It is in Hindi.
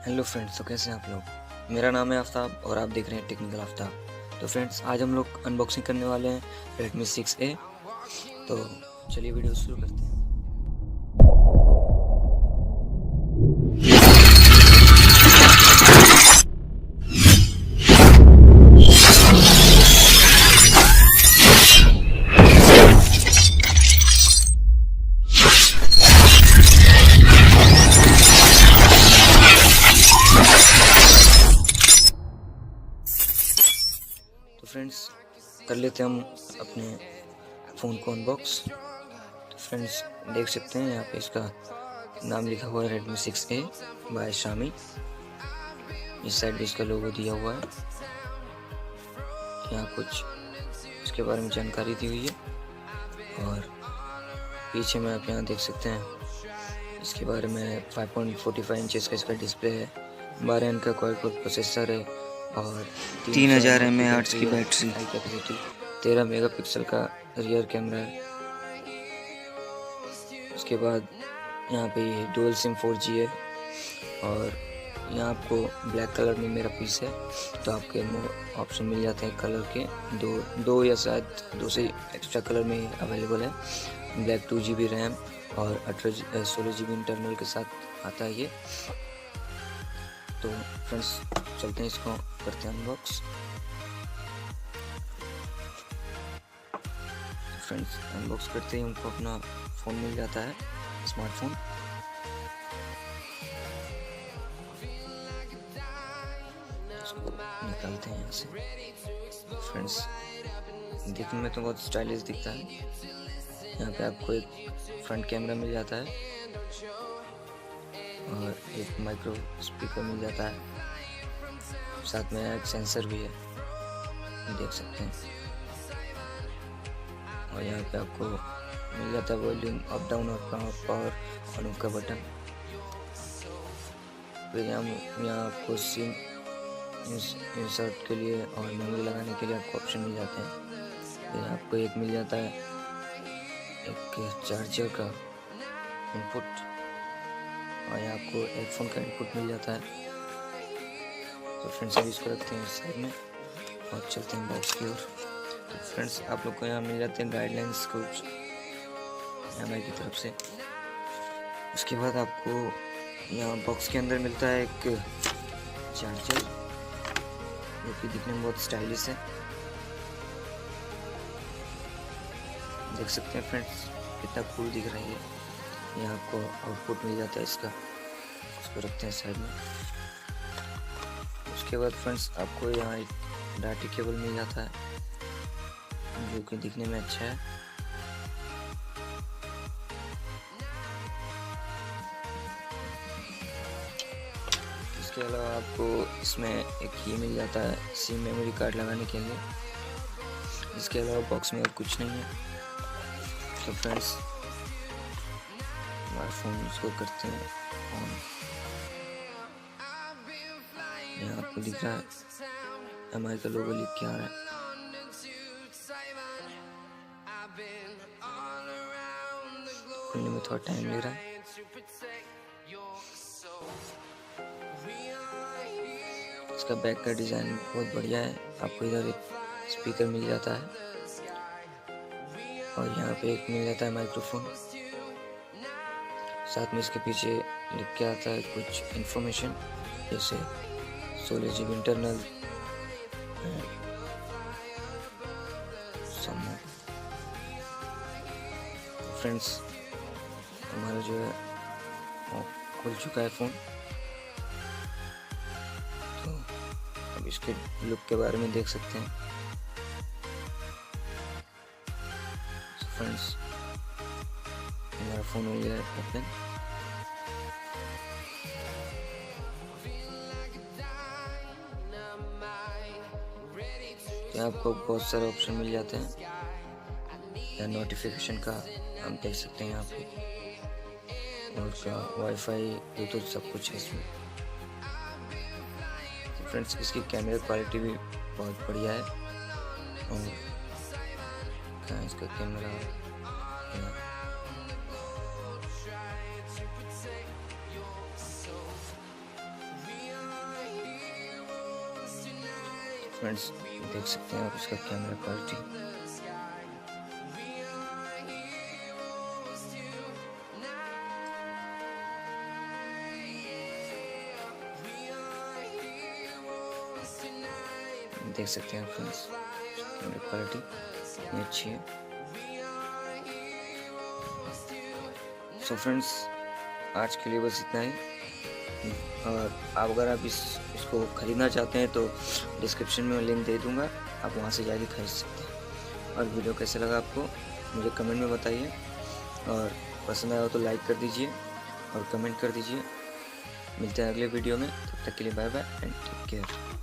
हेलो फ्रेंड्स, तो कैसे हैं आप लोग। मेरा नाम है आफ्ताब और आप देख रहे हैं टेक्निकल आफ्ताब। तो फ्रेंड्स, आज हम लोग अनबॉक्सिंग करने वाले हैं Redmi 6A। तो चलिए वीडियो शुरू करते हैं। तो फ्रेंड्स, कर लेते हैं हम अपने फ़ोन को अनबॉक्स। तो फ्रेंड्स, देख सकते हैं यहाँ पे इसका नाम लिखा हुआ है Redmi 6A बाय xiaomi। इस साइड भी इसका लोगो दिया हुआ है। यहाँ कुछ इसके बारे में जानकारी दी हुई है और पीछे में आप यहाँ देख सकते हैं इसके बारे में 5.45 इंचेस का इसका डिस्प्ले है, 12 इंच का क्वाड कोर प्रोसेसर है और 3000 mAh की बैटरी, हाई कैपेसिटी, 13 मेगापिक्सल का रियर कैमरा है। उसके बाद यहाँ पे ये डुअल सिम 4G है और यहाँ आपको ब्लैक कलर में मेरा पीस है, तो आपके ऑप्शन मिल जाते हैं कलर के, दो या शायद दो से एक्स्ट्रा कलर में अवेलेबल है। ब्लैक 2GB रैम और 16GB इंटरनल के साथ आता है ये। तो फ्रेंड्स, चलते हैं, इसको करते हैं अनबॉक्स। फ्रेंड्स, अनबॉक्स करते ही उनको अपना फ़ोन मिल जाता है, स्मार्टफोन। इसको निकालते हैं यहाँ से। फ्रेंड्स, देखने में तो बहुत स्टाइलिश दिखता है। यहाँ पे आपको एक फ्रंट कैमरा मिल जाता है और एक माइक्रो स्पीकर मिल जाता है, साथ में एक सेंसर भी है, देख सकते हैं। और यहाँ पे आपको मिल जाता है वॉल्यूम अप डाउन और पावर ऑन ऑफ का बटन। फिर यहाँ आपको सिम इंसर्ट के लिए और मेमोरी लगाने के लिए आपको ऑप्शन मिल जाते हैं। फिर आपको एक मिल जाता है एक चार्जर का इनपुट और यहाँ आपको हेडफोन का इनपुट मिल जाता है। तो फ्रेंड्स, अभी इसको रखते हैं साइड में और चलते हैं बॉक्स की ओर। तो फ्रेंड्स, आप लोग को यहाँ मिल जाते हैं गाइडलाइंस कुछ एमआई की तरफ से। उसके बाद आपको यहाँ बॉक्स के अंदर मिलता है एक चार्जर, जो कि दिखने में बहुत स्टाइलिश है, देख सकते हैं फ्रेंड्स, कितना कूल दिख रहा है। यहाँ आपको आउटपुट मिल जाता है इसका, इसको रखते हैं साइड में। उसके बाद फ्रेंड्स, आपको यहाँ एक डाटा केबल मिल जाता है, जो कि दिखने में अच्छा है। इसके अलावा आपको इसमें एक ये मिल जाता है सिम मेमोरी कार्ड लगाने के लिए। इसके अलावा बॉक्स में और कुछ नहीं है। तो फ्रेंड्स, हमारे फ़ोन इसको करते हैं ऑन। यहाँ आपको दिख रहा है एमआई का लोगो लिख के आ रहा है। खुलने में थोड़ा टाइम ले रहा है। इसका बैक का डिज़ाइन बहुत बढ़िया है। आपको इधर एक स्पीकर मिल जाता है और यहाँ पे एक मिल जाता है माइक्रोफोन। साथ में इसके पीछे लिख के आता है कुछ इन्फॉर्मेशन, जैसे 16GB इंटरनल, फ्रेंड्स, हमारा जो है वो खुल चुका है फ़ोन। तो अब इसके लुक के बारे में देख सकते हैं। फ्रेंड्स, हमारा फ़ोन हो गया है ओपन। यहाँ आपको बहुत सारे ऑप्शन मिल जाते हैं। या नोटिफिकेशन का हम देख सकते हैं यहाँ पे, और उसका वाईफाई ब्लूटूथ सब कुछ है इसमें। तो फ्रेंड्स, इसकी कैमरा क्वालिटी भी बहुत बढ़िया है। और कहाँ इसका कैमरा, फ्रेंड्स देख सकते हैं आप इसका कैमरा क्वालिटी। देख सकते हैं फ्रेंड्स कैमरा क्वालिटी ये अच्छी है। सो फ्रेंड्स आज के लिए बस इतना ही। और आप अगर आप इसको ख़रीदना चाहते हैं तो डिस्क्रिप्शन में लिंक दे दूंगा, आप वहां से जाके खरीद सकते हैं। और वीडियो कैसा लगा आपको मुझे कमेंट में बताइए, और पसंद आया हो तो लाइक कर दीजिए और कमेंट कर दीजिए। मिलते हैं अगले वीडियो में, तब तक के लिए bye bye and take care.